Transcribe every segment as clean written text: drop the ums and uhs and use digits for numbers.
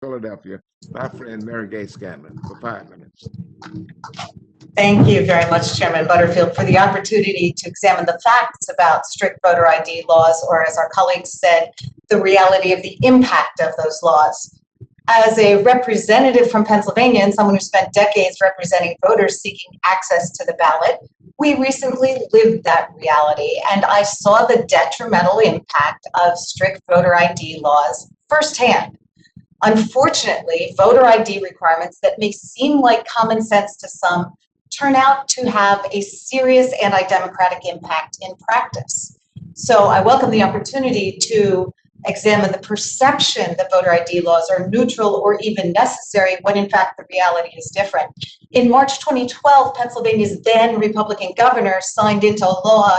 Philadelphia, my friend Mary Gay Scanlon, for 5 minutes. Thank you very much, Chairman Butterfield, for the opportunity to examine the facts about strict voter ID laws, or as our colleagues said, the reality of the impact of those laws. As a representative from Pennsylvania and someone who spent decades representing voters seeking access to the ballot, we recently lived that reality, and I saw the detrimental impact of strict voter ID laws firsthand. Unfortunately, voter ID requirements that may seem like common sense to some turn out to have a serious anti-democratic impact in practice. So I welcome the opportunity to examine the perception that voter ID laws are neutral or even necessary when in fact the reality is different. In March 2012, Pennsylvania's then Republican governor signed into law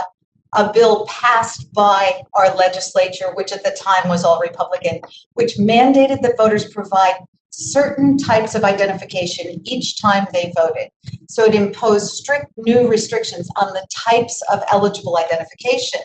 a bill passed by our legislature, which at the time was all Republican, which mandated that voters provide certain types of identification each time they voted. So it imposed strict new restrictions on the types of eligible identification.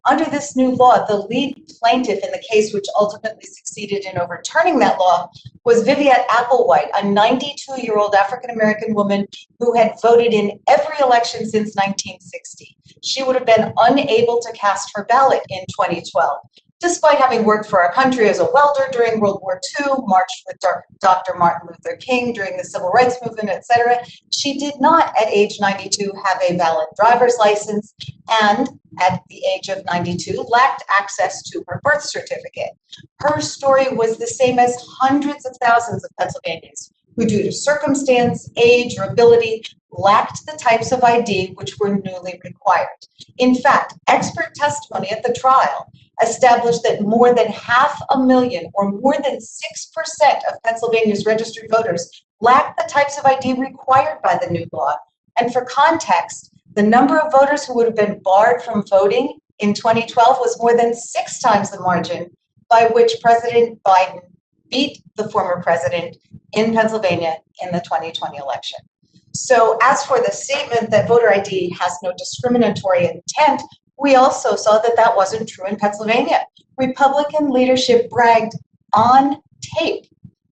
Under this new law, the lead plaintiff in the case which ultimately succeeded in overturning that law was Viviette Applewhite, a 92-year-old African-American woman who had voted in every election since 1960. She would have been unable to cast her ballot in 2012. Despite having worked for our country as a welder during World War II, marched with Dr. Martin Luther King during the Civil Rights Movement, etc., she did not, at age 92, have a valid driver's license, and at the age of 92, lacked access to her birth certificate. Her story was the same as hundreds of thousands of Pennsylvanians who, due to circumstance, age, or ability, lacked the types of ID which were newly required. In fact, expert testimony at the trial established that more than 500,000, or more than 6% of Pennsylvania's registered voters, lacked the types of ID required by the new law. And for context, the number of voters who would have been barred from voting in 2012 was more than 6 times the margin by which President Biden beat the former president in Pennsylvania in the 2020 election. So as for the statement that voter ID has no discriminatory intent, we also saw that that wasn't true in Pennsylvania. Republican leadership bragged on tape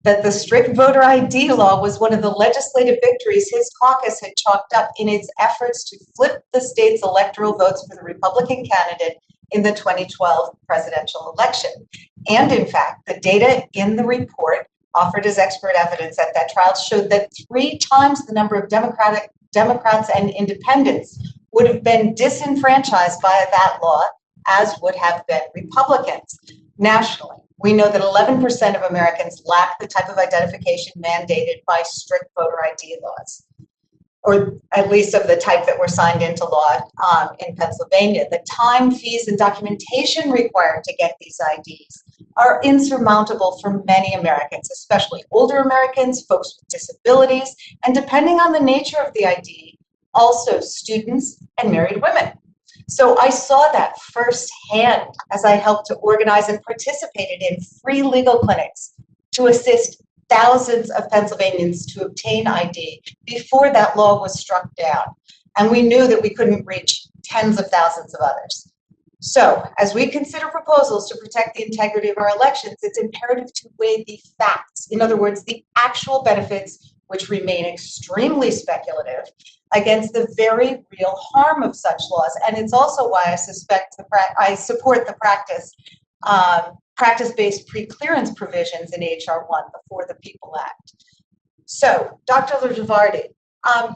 that the strict voter ID law was one of the legislative victories his caucus had chalked up in its efforts to flip the state's electoral votes for the Republican candidate in the 2012 presidential election. And in fact, the data in the report offered as expert evidence at that trial showed that 3 times the number of Democrats and independents would have been disenfranchised by that law as would have been Republicans. Nationally, we know that 11% of Americans lack the type of identification mandated by strict voter ID laws, or at least of the type that were signed into law in Pennsylvania. The time, fees, and documentation required to get these IDs are insurmountable for many Americans, especially older Americans, folks with disabilities, and depending on the nature of the ID, also students and married women. So I saw that firsthand as I helped to organize and participated in free legal clinics to assist thousands of Pennsylvanians to obtain ID before that law was struck down. And we knew that we couldn't reach tens of thousands of others. So as we consider proposals to protect the integrity of our elections, it's imperative to weigh the facts. In other words, the actual benefits, which remain extremely speculative, against the very real harm of such laws. And it's also why I support the practice-based pre-clearance provisions in H.R. 1, the For the People Act. So, Dr. Lajavardi,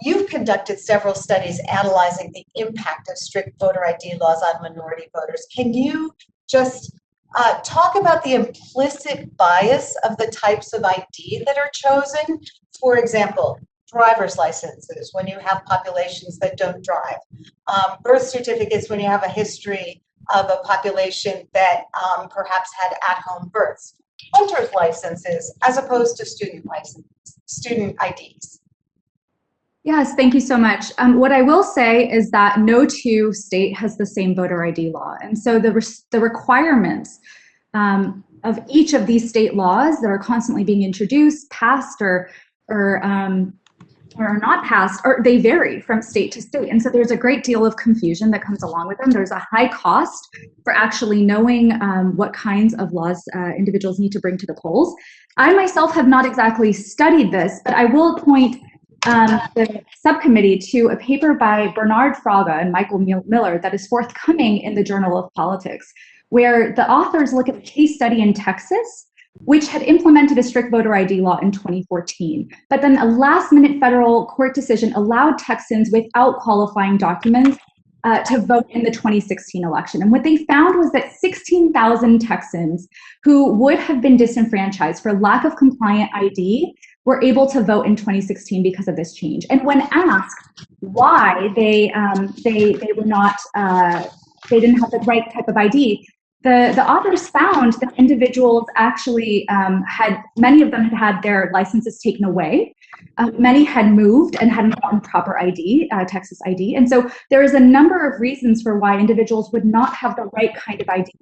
you've conducted several studies analyzing the impact of strict voter ID laws on minority voters. Can you just talk about the implicit bias of the types of ID that are chosen? For example, driver's licenses when you have populations that don't drive, birth certificates when you have a history of a population that perhaps had at-home births, hunter's licenses as opposed to student IDs. Yes, thank you so much. What I will say is that no 2 state has the same voter ID law. And so the requirements of each of these state laws that are constantly being introduced, passed, or are not passed, or they vary from state to state. And so there's a great deal of confusion that comes along with them. There's a high cost for actually knowing what kinds of laws individuals need to bring to the polls. I myself have not exactly studied this, but I will point the subcommittee to a paper by Bernard Fraga and Michael Miller that is forthcoming in the Journal of Politics, where the authors look at a case study in Texas, which had implemented a strict voter ID law in 2014. But then a last-minute federal court decision allowed Texans without qualifying documents to vote in the 2016 election. And what they found was that 16,000 Texans who would have been disenfranchised for lack of compliant ID were able to vote in 2016 because of this change. And when asked why they were not, they didn't have the right type of ID, the authors found that individuals actually many of them had had their licenses taken away. Many had moved and hadn't gotten proper ID, Texas ID. And so there is a number of reasons for why individuals would not have the right kind of ID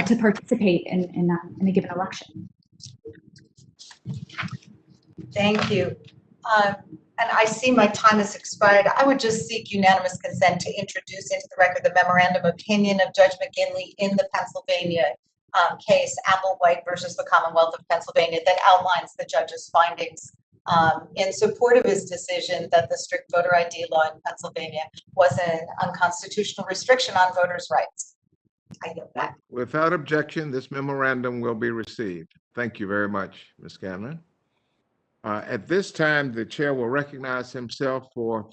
to participate in a given election. Thank you. And I see my time has expired. I would just seek unanimous consent to introduce into the record the memorandum opinion of Judge McGinley in the Pennsylvania case, Applewhite versus the Commonwealth of Pennsylvania, that outlines the judge's findings in support of his decision that the strict voter ID law in Pennsylvania was an unconstitutional restriction on voters' rights. I yield back. Without objection, this memorandum will be received. Thank you very much, Ms. Scanlon. At this time, the chair will recognize himself for 5